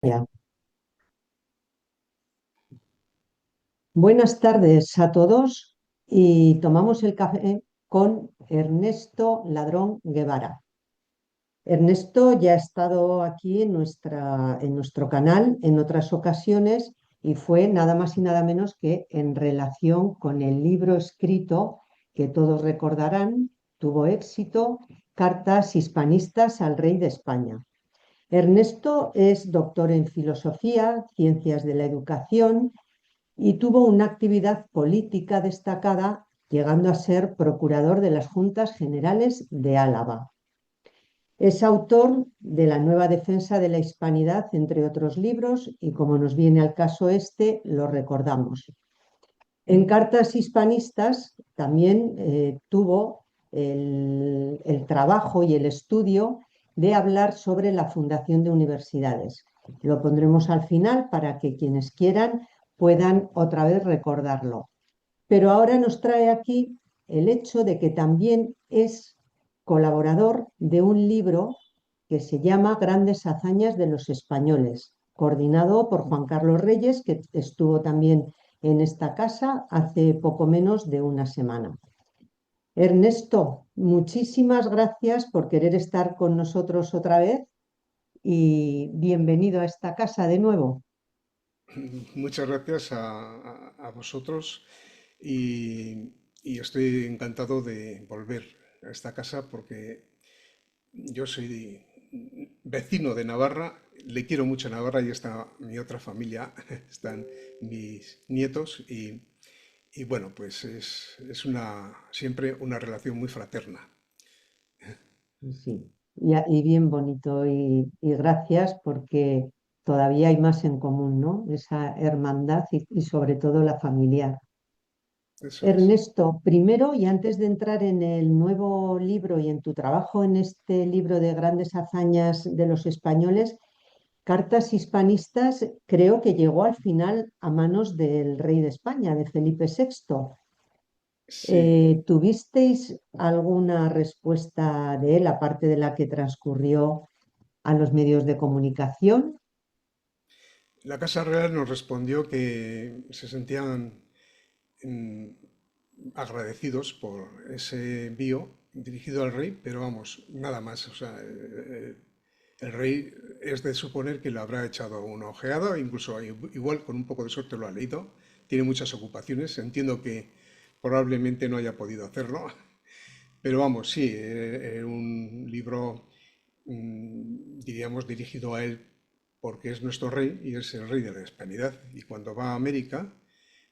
Ya. Buenas tardes a todos y tomamos el café con Ernesto Ladrón Guevara. Ernesto ya ha estado aquí en nuestro canal en otras ocasiones y fue nada más y nada menos que en relación con el libro escrito que todos recordarán, tuvo éxito, Cartas hispanistas al rey de España. Ernesto es doctor en filosofía, ciencias de la educación y tuvo una actividad política destacada, llegando a ser procurador de las Juntas Generales de Álava. Es autor de La nueva defensa de la hispanidad, entre otros libros, y como nos viene al caso este, lo recordamos. En Cartas hispanistas también tuvo el trabajo y el estudio de hablar sobre la fundación de universidades. Lo pondremos al final para que quienes quieran puedan otra vez recordarlo. Pero ahora nos trae aquí el hecho de que también es colaborador de un libro que se llama Grandes hazañas de los españoles, coordinado por Juan Carlos Reyes, que estuvo también en esta casa hace poco menos de una semana. Ernesto, muchísimas gracias por querer estar con nosotros otra vez y bienvenido a esta casa de nuevo. Muchas gracias a vosotros y estoy encantado de volver a esta casa porque yo soy vecino de Navarra, le quiero mucho a Navarra y está mi otra familia, están mis nietos y bueno, pues es siempre una relación muy fraterna. Sí, y bien bonito y gracias porque todavía hay más en común, ¿no? Esa hermandad y sobre todo la familiar. Eso es. Ernesto, primero y antes de entrar en el nuevo libro y en tu trabajo en este libro de grandes hazañas de los españoles, Cartas hispanistas creo que llegó al final a manos del rey de España, de Felipe VI. Sí, ¿Tuvisteis alguna respuesta de él, aparte de la que transcurrió a los medios de comunicación? la Casa Real nos respondió que se sentían mm, agradecidos por ese envío dirigido al rey, pero vamos, nada más. O sea, el rey es de suponer que le habrá echado una ojeada, incluso igual con un poco de suerte lo ha leído. Tiene muchas ocupaciones, entiendo que probablemente no haya podido hacerlo, pero vamos, sí, un libro, diríamos, dirigido a él porque es nuestro rey y es el rey de la hispanidad. Y cuando va a América,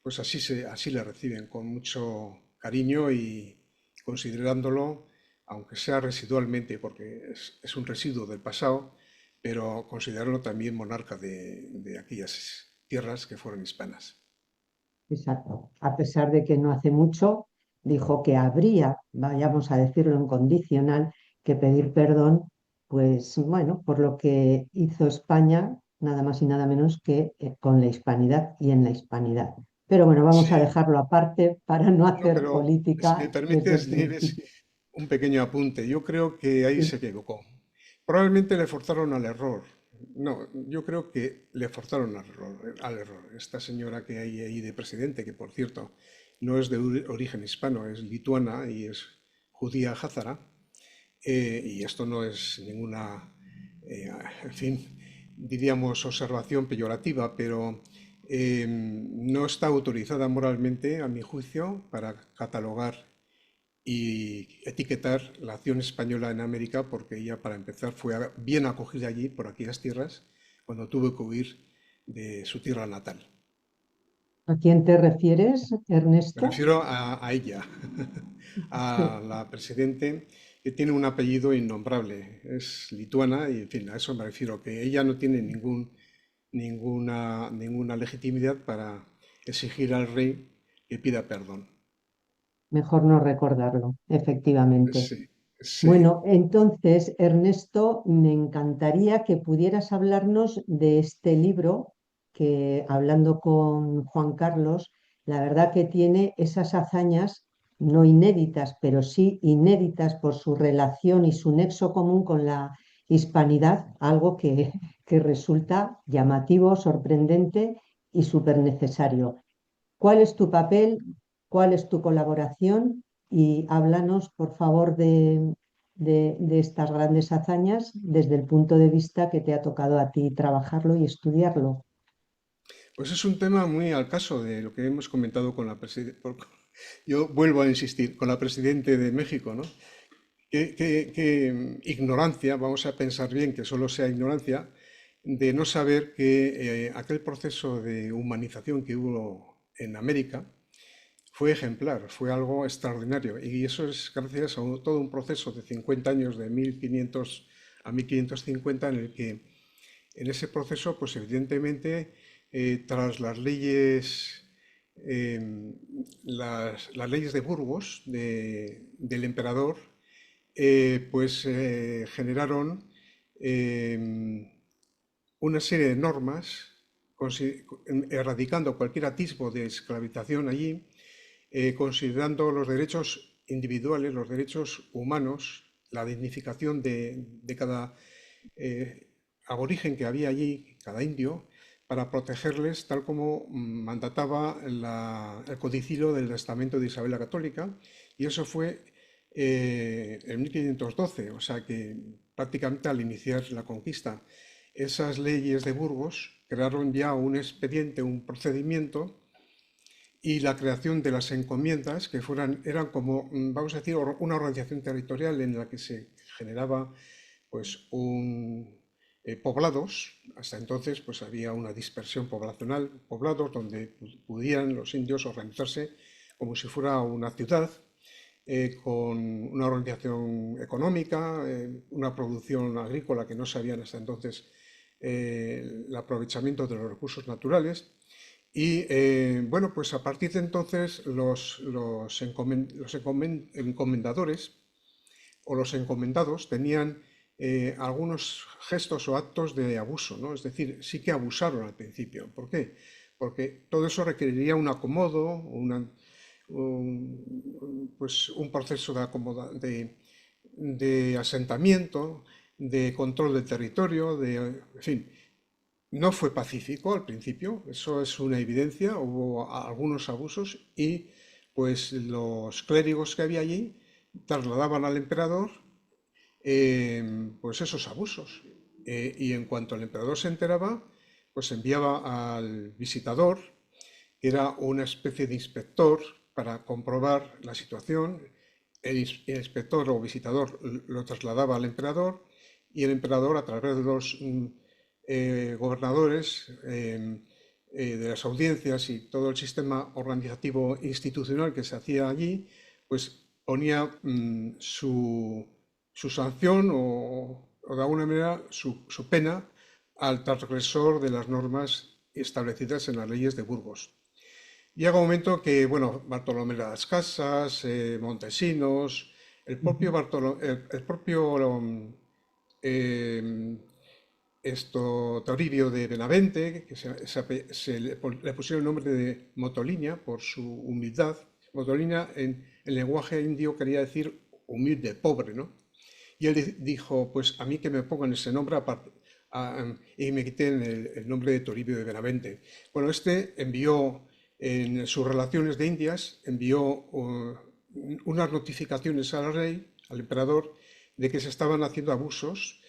pues así le reciben con mucho cariño y considerándolo, aunque sea residualmente, porque es un residuo del pasado, pero considerándolo también monarca de aquellas tierras que fueron hispanas. Exacto. A pesar de que no hace mucho dijo que habría, vayamos a decirlo en condicional, que pedir perdón, pues bueno, por lo que hizo España, nada más y nada menos que con la hispanidad y en la hispanidad. Pero bueno, vamos a Sí, dejarlo aparte para no no, hacer pero si política me desde el permites, Nieves, principio. un pequeño apunte. Yo creo que ahí Sí, se equivocó. Probablemente le forzaron al error. No, yo creo que le forzaron al error. Esta señora que hay ahí de presidente, que por cierto no es de origen hispano, es lituana y es judía házara, y esto no es ninguna, en fin, diríamos observación peyorativa, pero no está autorizada moralmente, a mi juicio, para catalogar y etiquetar la acción española en América, porque ella, para empezar, fue bien acogida allí, por aquellas tierras, cuando tuvo que huir de su tierra natal. ¿a quién te refieres, Me Ernesto? refiero a ella, a la presidente, que tiene un apellido innombrable, es lituana y, en fin, a eso me refiero, que ella no tiene ninguna legitimidad para exigir al rey que pida perdón. Mejor no recordarlo, efectivamente. Sí, sí. Bueno, entonces, Ernesto, me encantaría que pudieras hablarnos de este libro que, hablando con Juan Carlos, la verdad que tiene esas hazañas no inéditas, pero sí inéditas por su relación y su nexo común con la hispanidad, algo que que resulta llamativo, sorprendente y súper necesario. ¿Cuál es tu papel? ¿Cuál es tu colaboración? Y háblanos, por favor, de estas grandes hazañas desde el punto de vista que te ha tocado a ti trabajarlo y estudiarlo. Pues es un tema muy al caso de lo que hemos comentado con la presidenta. Yo vuelvo a insistir, con la presidenta de México, ¿no? Qué ignorancia, vamos a pensar bien que solo sea ignorancia, de no saber que aquel proceso de humanización que hubo en América fue ejemplar, fue algo extraordinario. Y eso es gracias a todo un proceso de 50 años, de 1500 a 1550, en el que en ese proceso, pues evidentemente, tras las leyes, las leyes de Burgos del emperador, generaron eh, una serie de normas erradicando cualquier atisbo de esclavización allí, considerando los derechos individuales, los derechos humanos, la dignificación de cada eh, aborigen que había allí, cada indio, para protegerles tal como mandataba el codicilo del testamento de Isabel la Católica, y eso fue en 1512, o sea que prácticamente al iniciar la conquista. Esas leyes de Burgos crearon ya un expediente, un procedimiento y la creación de las encomiendas, que eran como, vamos a decir, una organización territorial en la que se generaba pues poblados. Hasta entonces pues había una dispersión poblacional, poblados donde pudieran los indios organizarse como si fuera una ciudad, con una organización económica, una producción agrícola que no sabían hasta entonces, el aprovechamiento de los recursos naturales. Y bueno, pues a partir de entonces los encomendadores o los encomendados tenían algunos gestos o actos de abuso, ¿no? Es decir, sí que abusaron al principio. ¿Por qué? Porque todo eso requeriría un acomodo, pues un proceso de asentamiento, de control del territorio, en fin, no fue pacífico al principio, eso es una evidencia, hubo algunos abusos y pues los clérigos que había allí trasladaban al emperador pues esos abusos. Y en cuanto el emperador se enteraba, pues enviaba al visitador, que era una especie de inspector para comprobar la situación. El inspector o visitador lo trasladaba al emperador y el emperador, a través de los gobernadores, de las audiencias y todo el sistema organizativo institucional que se hacía allí, pues ponía su sanción o de alguna manera su pena al transgresor de las normas establecidas en las leyes de Burgos. Llega un momento que, bueno, Bartolomé de las Casas, Montesinos, Ujú. El propio eh, Toribio de Benavente, que le pusieron el nombre de Motolinia por su humildad. Motolinia en el lenguaje indio quería decir humilde, pobre, ¿no? Y él dijo, pues a mí que me pongan ese nombre aparte, y me quiten el nombre de Toribio de Benavente. Bueno, este envió en sus relaciones de Indias, envió unas notificaciones al rey, al emperador, de que se estaban haciendo abusos.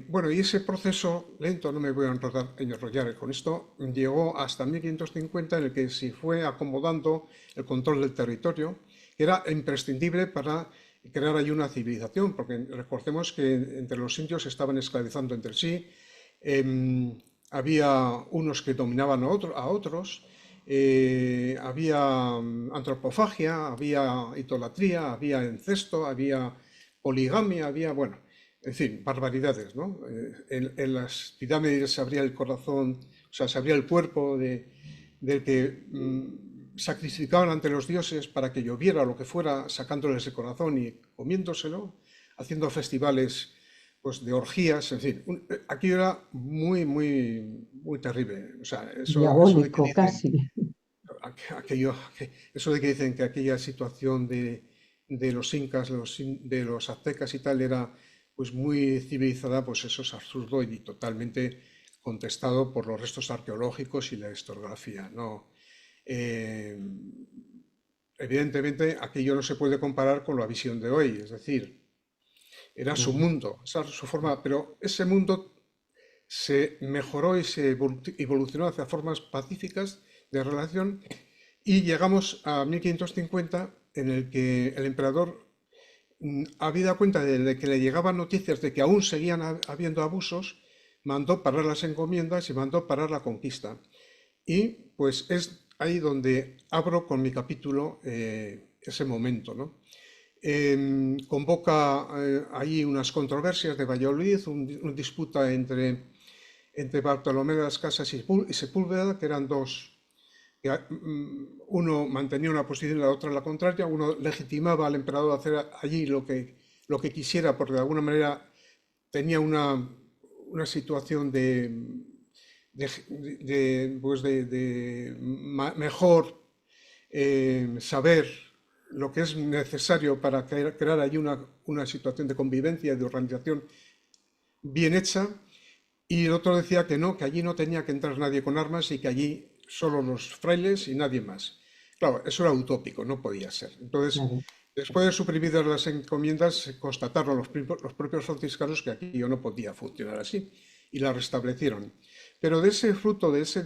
Bueno, y ese proceso lento, no me voy a enrollar con esto, llegó hasta 1550, en el que se fue acomodando el control del territorio, que era imprescindible para crear ahí una civilización, porque recordemos que entre los indios se estaban esclavizando entre sí, había unos que dominaban a otros, había antropofagia, había idolatría, había incesto, había poligamia, había, bueno, en fin, barbaridades, ¿no? En las pirámides se abría el corazón, o sea, se abría el cuerpo del que sacrificaban ante los dioses para que lloviera o lo que fuera, sacándoles el corazón y comiéndoselo, haciendo festivales pues, de orgías, en fin. Aquello era muy, muy, muy terrible. O sea, eso de que Diabólico, dicen, casi. aquello, eso de que dicen que aquella situación de los incas, de los aztecas y tal, era pues muy civilizada, pues eso es absurdo y totalmente contestado por los restos arqueológicos y la historiografía, ¿no? Eh, Evidentemente, aquello no se puede comparar con la visión de hoy, es decir, era su Ujú. mundo, esa era su forma, pero ese mundo se mejoró y se evolucionó hacia formas pacíficas de relación y llegamos a 1550 en el que el emperador habida cuenta de que le llegaban noticias de que aún seguían habiendo abusos, mandó parar las encomiendas y mandó parar la conquista. Y pues es ahí donde abro con mi capítulo ese momento, ¿no? Convoca ahí unas controversias de Valladolid, una disputa entre Bartolomé de las Casas y Sepúlveda, que eran dos, que uno mantenía una posición y la otra la contraria, uno legitimaba al emperador a hacer allí lo que quisiera, porque de alguna manera tenía una situación de mejor saber lo que es necesario para crear allí una situación de convivencia y de organización bien hecha, y el otro decía que no, que allí no tenía que entrar nadie con armas y que allí solo los frailes y nadie más. Claro, eso era utópico, no podía ser. Entonces, Claro. después de suprimidas las encomiendas, se constataron los propios franciscanos que aquello no podía funcionar así y la restablecieron. Pero de ese fruto, esa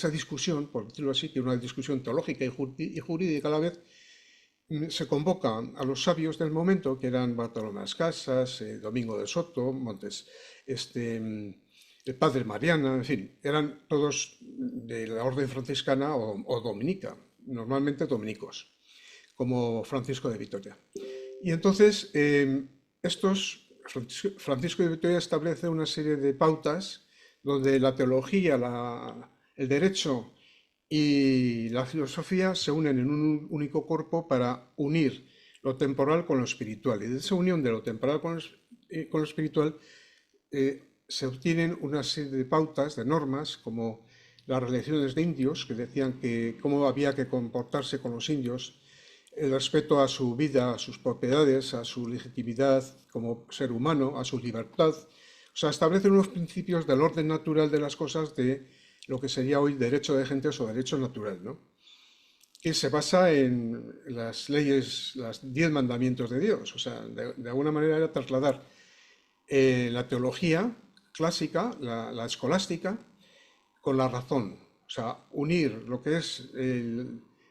discusión, por decirlo así, que una discusión teológica y jurídica a la vez, se convoca a los sabios del momento, que eran Bartolomé Las Casas, Domingo de Soto, Montes, el padre Mariana, en fin, eran todos de la orden franciscana o dominica, normalmente dominicos, como Francisco de Vitoria. Y entonces, Francisco de Vitoria establece una serie de pautas donde la teología, el derecho y la filosofía se unen en un único cuerpo para unir lo temporal con lo espiritual. Y de esa unión de lo temporal con lo espiritual se obtienen una serie de pautas, de normas, como las religiones de indios, que decían que cómo había que comportarse con los indios, el respeto a su vida, a sus propiedades, a su legitimidad como ser humano, a su libertad. O sea, establecen unos principios del orden natural de las cosas de lo que sería hoy derecho de gentes o derecho natural, ¿no? Que se basa en las leyes, los 10 mandamientos de Dios. O sea, de alguna manera era trasladar la teología clásica, la escolástica, con la razón. O sea, unir lo que es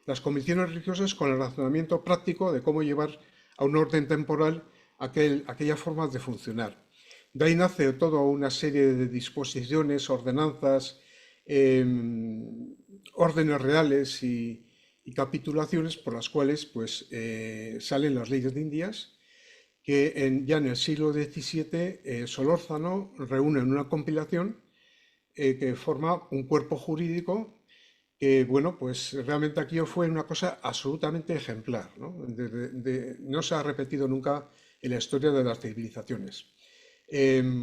las convicciones religiosas con el razonamiento práctico de cómo llevar a un orden temporal aquellas formas de funcionar. De ahí nace toda una serie de disposiciones, ordenanzas, eh, órdenes reales y capitulaciones por las cuales pues, salen las leyes de Indias que ya en el siglo XVII Solórzano reúne en una compilación que forma un cuerpo jurídico que, bueno, pues realmente aquí fue una cosa absolutamente ejemplar, ¿no? No se ha repetido nunca en la historia de las civilizaciones.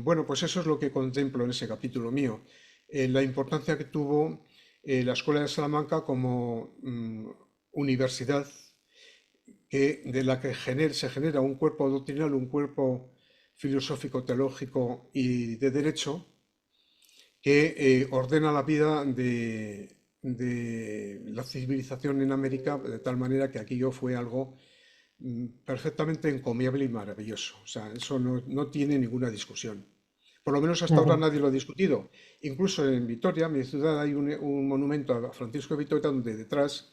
Bueno, pues eso es lo que contemplo en ese capítulo mío, la importancia que tuvo la Escuela de Salamanca como universidad de la que se genera un cuerpo doctrinal, un cuerpo filosófico, teológico y de derecho que ordena la vida de la civilización en América de tal manera que aquello fue algo perfectamente encomiable y maravilloso. O sea, eso no tiene ninguna discusión. Por lo menos hasta ahora Claro. nadie lo ha discutido. Incluso en Vitoria, mi ciudad, hay un monumento a Francisco de Vitoria donde detrás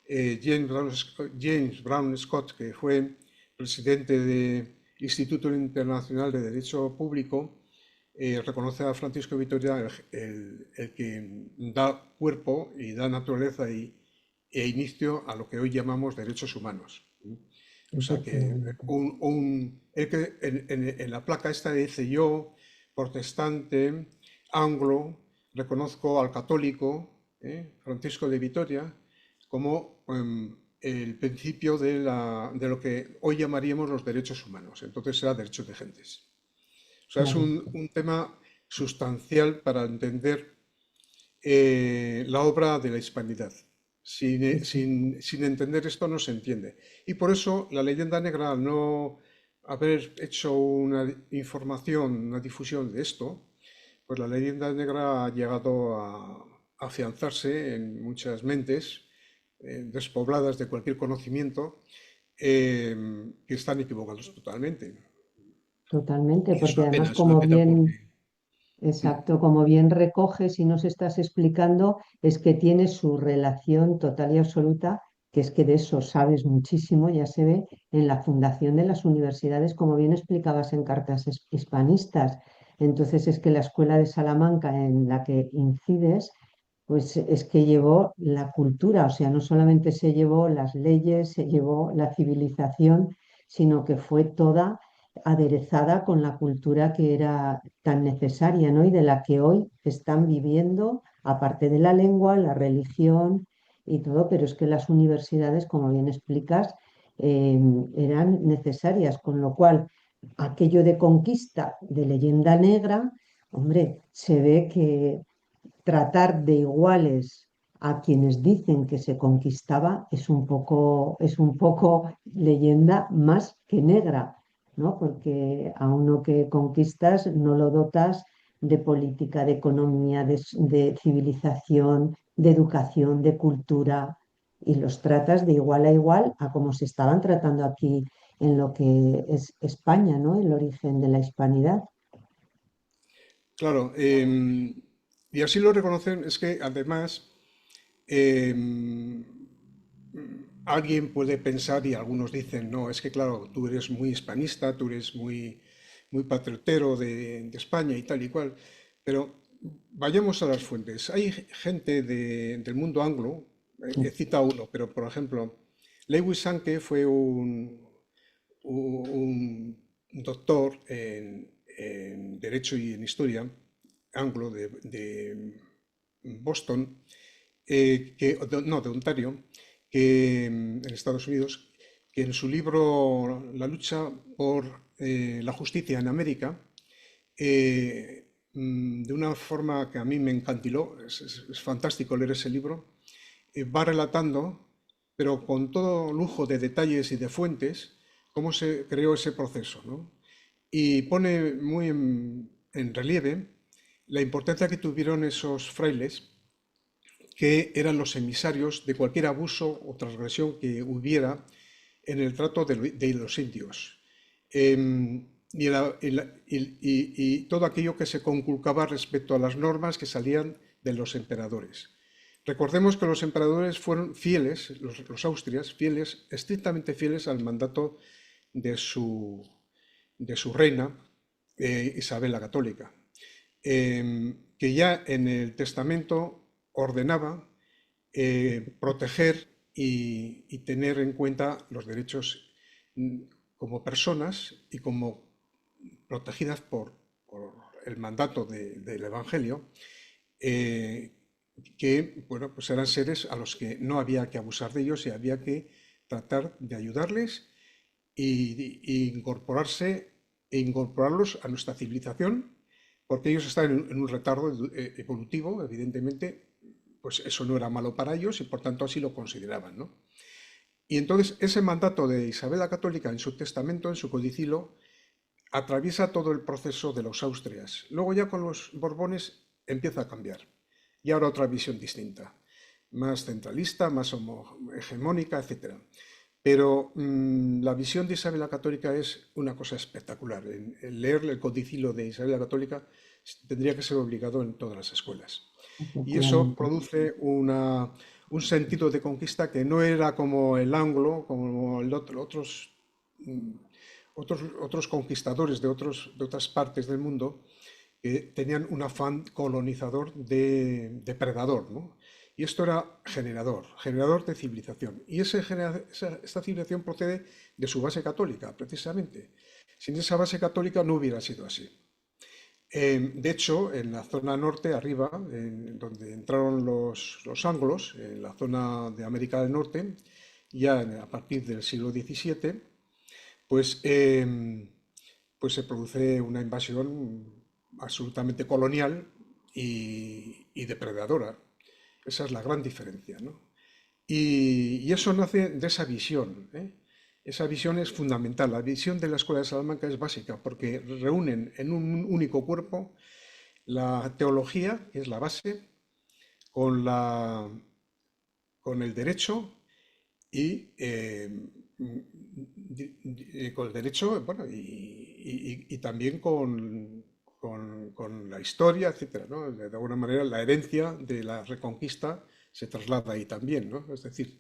James Brown Scott, que fue presidente del Instituto Internacional de Derecho Público, reconoce a Francisco de Vitoria el que da cuerpo y da naturaleza e inicio a lo que hoy llamamos derechos humanos. O sea que Efectivamente. el que en la placa esta dice yo, protestante, anglo, reconozco al católico, Francisco de Vitoria, como el principio de lo que hoy llamaríamos los derechos humanos. Entonces será derechos de gentes. O sea, es Claro. un tema sustancial para entender la obra de la hispanidad. Sí, sí. Sin entender esto no se entiende. Y por eso la leyenda negra, al no haber hecho una información, una difusión de esto, pues la leyenda negra ha llegado a afianzarse en muchas mentes despobladas de cualquier conocimiento, que están equivocados totalmente. Totalmente, Y porque además es una como pena bien, porque... exacto, como bien recoges y nos estás explicando, es que tiene su relación total y absoluta, que es que de eso sabes muchísimo, ya se ve en la fundación de las universidades, como bien explicabas en Cartas Hispanistas. Entonces es que la Escuela de Salamanca en la que incides, pues es que llevó la cultura, o sea, no solamente se llevó las leyes, se llevó la civilización, sino que fue toda aderezada con la cultura que era tan necesaria, ¿no? Y de la que hoy están viviendo, aparte de la lengua, la religión y todo, pero es que las universidades, como bien explicas, eh, eran necesarias, con lo cual aquello de conquista, de leyenda negra, hombre, se ve que tratar de iguales a quienes dicen que se conquistaba es un poco leyenda más que negra, ¿no? Porque a uno que conquistas no lo dotas de política, de economía, de civilización, de educación, de cultura, y los tratas de igual a igual a como se estaban tratando aquí en lo que es España, ¿no? El origen de la hispanidad. Claro, y así lo reconocen, es que además alguien puede pensar, y algunos dicen, no, es que claro, tú eres muy hispanista, tú eres muy patriotero de España y tal y cual, pero vayamos a las fuentes. Hay gente del mundo anglo, he citado uno, pero por ejemplo, Lewis Sanke fue un doctor en Derecho y en Historia anglo de Boston, no, de Ontario, en Estados Unidos, que en su libro La lucha por la justicia en América, de una forma que a mí me encantiló, es fantástico leer ese libro, va relatando, pero con todo lujo de detalles y de fuentes, cómo se creó ese proceso, ¿no? Y pone muy en relieve la importancia que tuvieron esos frailes, que eran los emisarios de cualquier abuso o transgresión que hubiera en el trato de los indios. Y todo aquello que se conculcaba respecto a las normas que salían de los emperadores. Recordemos que los emperadores fueron fieles, los austrias, fieles, estrictamente fieles al mandato de su, de su reina, Isabel la Católica, que ya en el testamento ordenaba proteger y tener en cuenta los derechos como personas y como protegidas por el mandato del Evangelio, eh, que bueno, pues eran seres a los que no había que abusar de ellos y había que tratar de ayudarles y incorporarse e incorporarlos a nuestra civilización, porque ellos están en un retardo evolutivo, evidentemente, pues eso no era malo para ellos y por tanto así lo consideraban, ¿no? Y entonces ese mandato de Isabel la Católica en su testamento, en su codicilo, atraviesa todo el proceso de los Austrias. Luego ya con los Borbones empieza a cambiar. Y ahora otra visión distinta, más centralista, más hegemónica, etc. Pero la visión de Isabel la Católica es una cosa espectacular. En leer el codicilo de Isabel la Católica tendría que ser obligado en todas las escuelas. Y eso Efectivamente. produce un sentido de conquista que no era como el anglo, como otros conquistadores de otras partes del mundo, que tenían un afán colonizador depredador, ¿no? Y esto era generador de civilización. Y esta civilización procede de su base católica, precisamente. Sin esa base católica no hubiera sido así. De hecho, en la zona norte, arriba, donde entraron los anglos, en la zona de América del Norte, ya a partir del siglo XVII, pues, pues se produce una invasión absolutamente colonial y depredadora. Esa es la gran diferencia, ¿no? Y eso nace de esa visión, ¿eh? Esa visión es fundamental. La visión de la Escuela de Salamanca es básica porque reúnen en un único cuerpo la teología, que es la base, con la, con el derecho y con el derecho, bueno, y también con la historia, etcétera, ¿no? De alguna manera, la herencia de la Reconquista se traslada ahí también, ¿no? Es decir,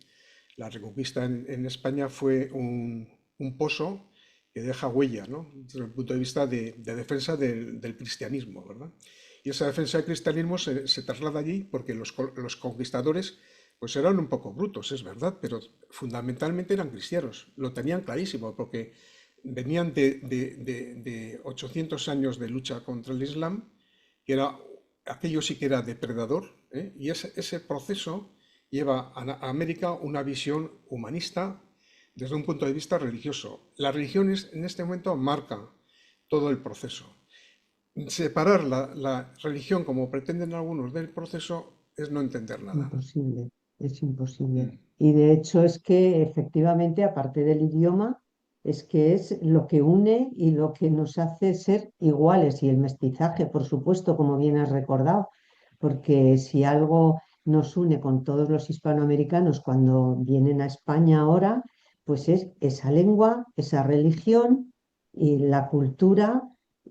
la Reconquista en España fue un pozo que deja huella, ¿no? Desde el punto de vista de defensa del cristianismo, ¿verdad? Y esa defensa del cristianismo se traslada allí porque los conquistadores pues eran un poco brutos, es verdad, pero fundamentalmente eran cristianos. Lo tenían clarísimo porque venían de 800 años de lucha contra el Islam, que era, aquello sí que era depredador, ¿eh? Y ese proceso lleva a América una visión humanista desde un punto de vista religioso. La religión en este momento marca todo el proceso. Separar la religión, como pretenden algunos, del proceso es no entender nada. Imposible, es imposible. Y de hecho es que efectivamente, aparte del idioma, es que es lo que une y lo que nos hace ser iguales. Y el mestizaje, por supuesto, como bien has recordado, porque si algo nos une con todos los hispanoamericanos cuando vienen a España ahora, pues es esa lengua, esa religión y la cultura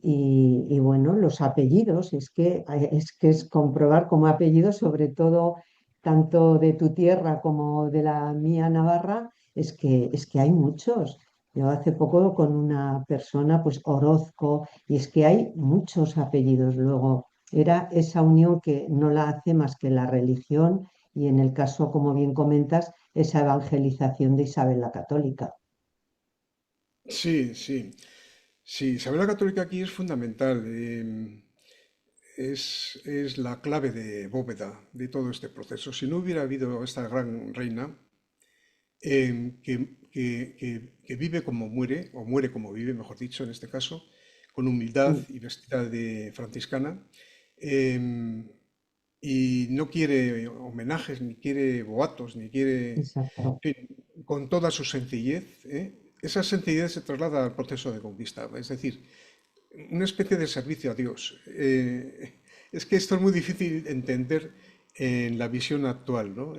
y bueno, los apellidos. Es que es comprobar como apellidos, sobre todo tanto de tu tierra como de la mía Navarra, es que hay muchos. Yo hace poco con una persona, pues Orozco, y es que hay muchos apellidos. Luego, era esa unión que no la hace más que la religión y en el caso, como bien comentas, esa evangelización de Isabel la Católica. Sí, sí. Sí, saber la católica aquí es fundamental. Es la clave de bóveda de todo este proceso. Si no hubiera habido esta gran reina, que vive como muere, o muere como vive, mejor dicho, en este caso, con humildad Sí, y vestida de franciscana, eh, y no quiere homenajes, ni quiere boatos, ni quiere, exacto. en fin, con toda su sencillez, ¿eh? Esa sencillez se traslada al proceso de conquista, es decir, una especie de servicio a Dios. Es que esto es muy difícil entender en la visión actual, ¿no?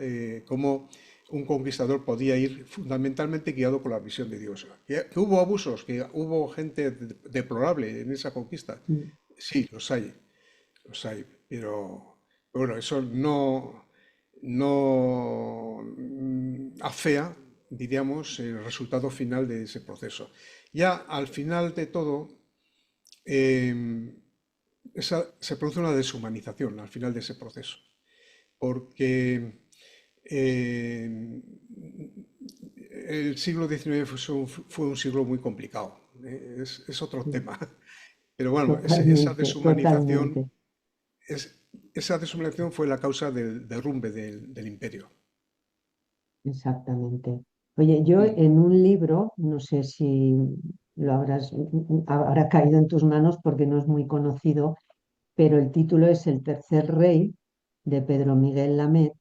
Cómo un conquistador podía ir fundamentalmente guiado por la visión de Dios. Que hubo abusos, que hubo gente deplorable en esa conquista. Mm. Sí, los hay, pero bueno, eso no afea, diríamos, el resultado final de ese proceso. Ya al final de todo, eh, se produce una deshumanización al final de ese proceso, porque eh, el siglo XIX fue un siglo muy complicado, ¿eh? Es otro Sí, tema, pero bueno, totalmente, totalmente. esa deshumanización fue la causa del derrumbe del imperio. Exactamente. Oye, yo Mm. en un libro, no sé si lo habrá caído en tus manos porque no es muy conocido, pero el título es El tercer rey de Pedro Miguel Lamet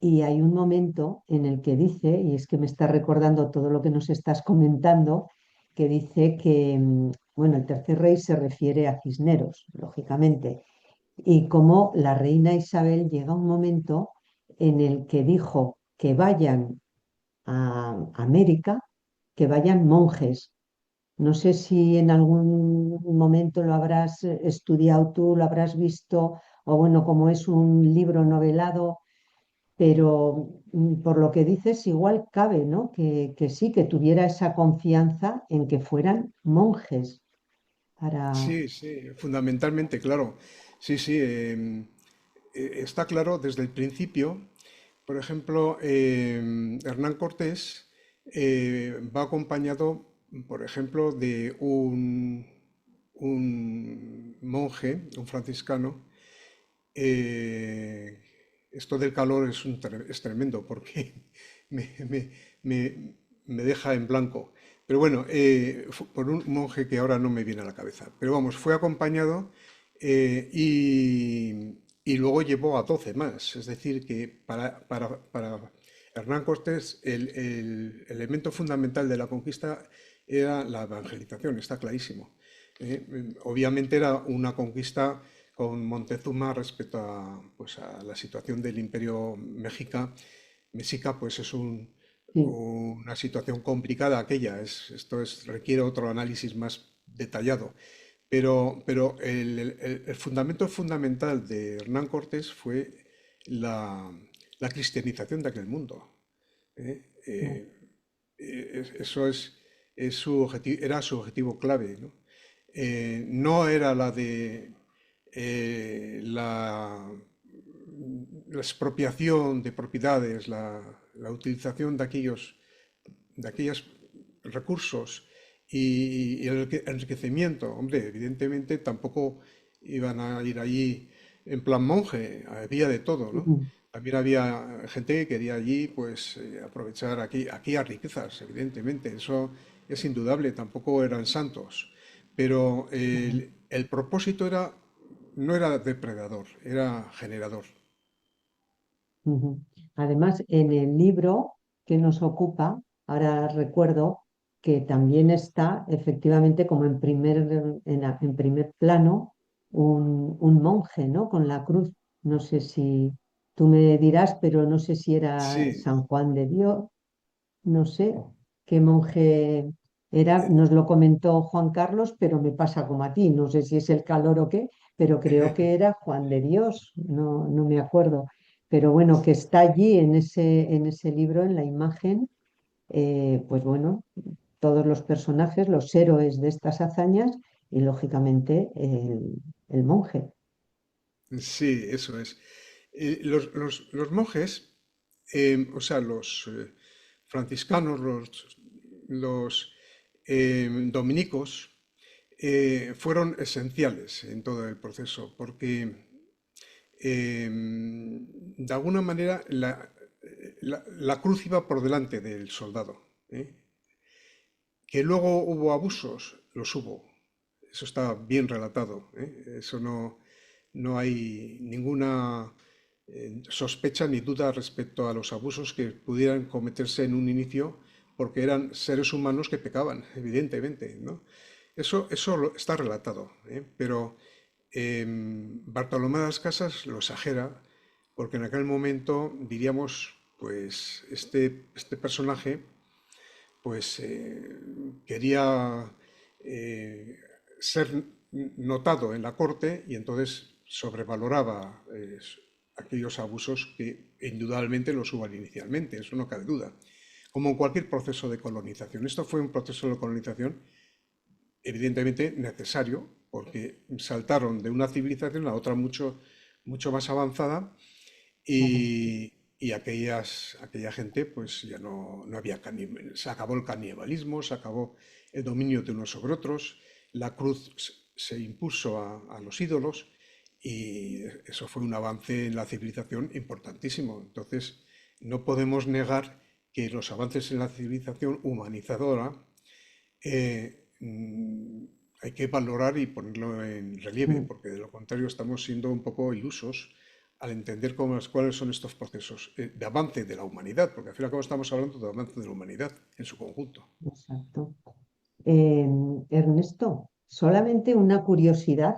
y hay un momento en el que dice, y es que me está recordando todo lo que nos estás comentando, que dice que, bueno, el tercer rey se refiere a Cisneros, lógicamente, y cómo la reina Isabel llega un momento en el que dijo que vayan a América, que vayan monjes. No sé si en algún momento lo habrás estudiado tú, lo habrás visto, o bueno, como es un libro novelado, pero por lo que dices, igual cabe, ¿no? Que sí, que tuviera esa confianza en que fueran monjes para... Sí, sí, fundamentalmente, claro. Sí, sí, está claro desde el principio. Por ejemplo, Hernán Cortés va acompañado, por ejemplo, de un monje, un franciscano. eh, Esto del calor es tremendo porque me, me- me- me deja en blanco. Pero bueno, por un monje que ahora no me viene a la cabeza. Pero vamos, fue acompañado, y luego llevó a 12 más. Es decir, que para Hernán Cortés, el elemento fundamental de la conquista era la evangelización, está clarísimo. Obviamente era una conquista con Montezuma respecto a, pues, a la situación del Imperio Mexica, pues es Sí. una situación complicada aquella. Requiere otro análisis más detallado. Pero el fundamento fundamental de Hernán Cortés fue la, la cristianización de aquel mundo. ¿Eh? Eso es su objetivo, era su objetivo clave, ¿no? No era la de la expropiación de propiedades, la utilización de aquellos recursos y el enriquecimiento. Hombre, evidentemente tampoco iban a ir allí en plan monje, había de todo, ¿no? Ujú, También había gente que quería allí, pues, aprovechar aquellas riquezas, evidentemente, eso es indudable, tampoco eran santos, pero ujú, el propósito no era depredador, era generador. ujú. Además, en el libro que nos ocupa, ahora recuerdo que también está efectivamente como en primer plano un monje, ¿no? Con la cruz. No sé si tú me dirás, pero no sé si era Sí, San Juan de Dios, no sé qué monje era, nos lo comentó Juan Carlos, pero me pasa como a ti, no sé si es el calor o qué, pero creo que era Juan de Dios, no, no me acuerdo. Pero bueno, que está allí en ese libro, en la imagen, pues bueno, todos los personajes, los héroes de estas hazañas y lógicamente el monje. sí, eso es. Los monjes, o sea, los franciscanos, los dominicos, fueron esenciales en todo el proceso, porque de alguna manera la cruz iba por delante del soldado. ¿Eh? Que luego hubo abusos, los hubo. Eso está bien relatado. ¿Eh? Eso no hay ninguna sospecha ni duda respecto a los abusos que pudieran cometerse en un inicio, porque eran seres humanos que pecaban, evidentemente, ¿no? Eso está relatado, ¿eh? Pero Bartolomé de las Casas lo exagera, porque en aquel momento, diríamos, pues este personaje pues quería eh, ser notado en la corte y entonces sobrevaloraba aquellos abusos que indudablemente los hubo inicialmente, eso no cabe duda, como en cualquier proceso de colonización. Esto fue un proceso de colonización evidentemente necesario porque saltaron de una civilización a otra mucho más avanzada y aquella gente, pues ya no había se acabó el canibalismo, se acabó el dominio de unos sobre otros, la cruz se impuso a los ídolos y eso fue un avance en la civilización importantísimo. Entonces, no podemos negar que los avances en la civilización humanizadora hay que valorar y ponerlo en relieve, Mm. porque de lo contrario estamos siendo un poco ilusos al entender cuáles son estos procesos de avance de la humanidad, porque al fin y al cabo estamos hablando de avance de la humanidad en su conjunto. Exacto. Ernesto, solamente una curiosidad.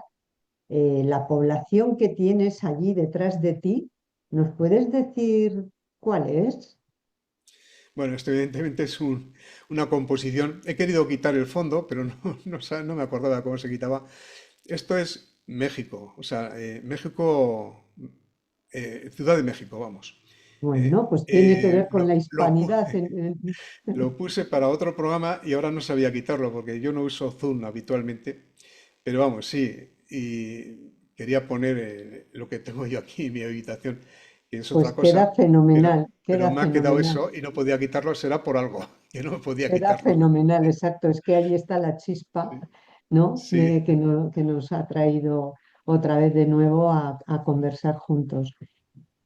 La población que tienes allí detrás de ti, ¿nos puedes decir cuál es? Bueno, esto evidentemente es una composición. He querido quitar el fondo, pero no me acordaba cómo se quitaba. Esto es México, o sea, México, Ciudad de México, vamos. Bueno, pues tiene que ver con la Lo hispanidad. puse, lo puse para otro programa y ahora no sabía quitarlo porque yo no uso Zoom habitualmente. Pero vamos, sí, y quería poner lo que tengo yo aquí en mi habitación, que es Pues otra cosa, pero queda me ha quedado fenomenal, eso y no podía quitarlo, será por algo, que no podía queda quitarlo. fenomenal, exacto. Es que allí está la chispa, ¿no? Sí, Que nos ha traído otra vez de nuevo a conversar juntos.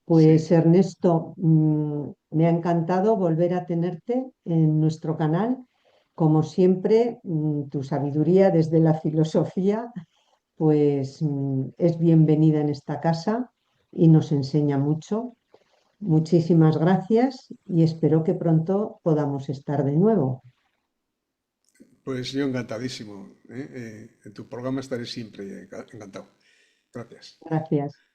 Pues sí, Ernesto, me ha encantado volver a tenerte en nuestro canal. Como siempre, tu sabiduría desde la filosofía, pues es bienvenida en esta casa y nos enseña mucho. muchísimas gracias y espero que pronto podamos estar de nuevo. Pues yo encantadísimo, ¿eh? En tu programa estaré siempre encantado. Gracias. Gracias.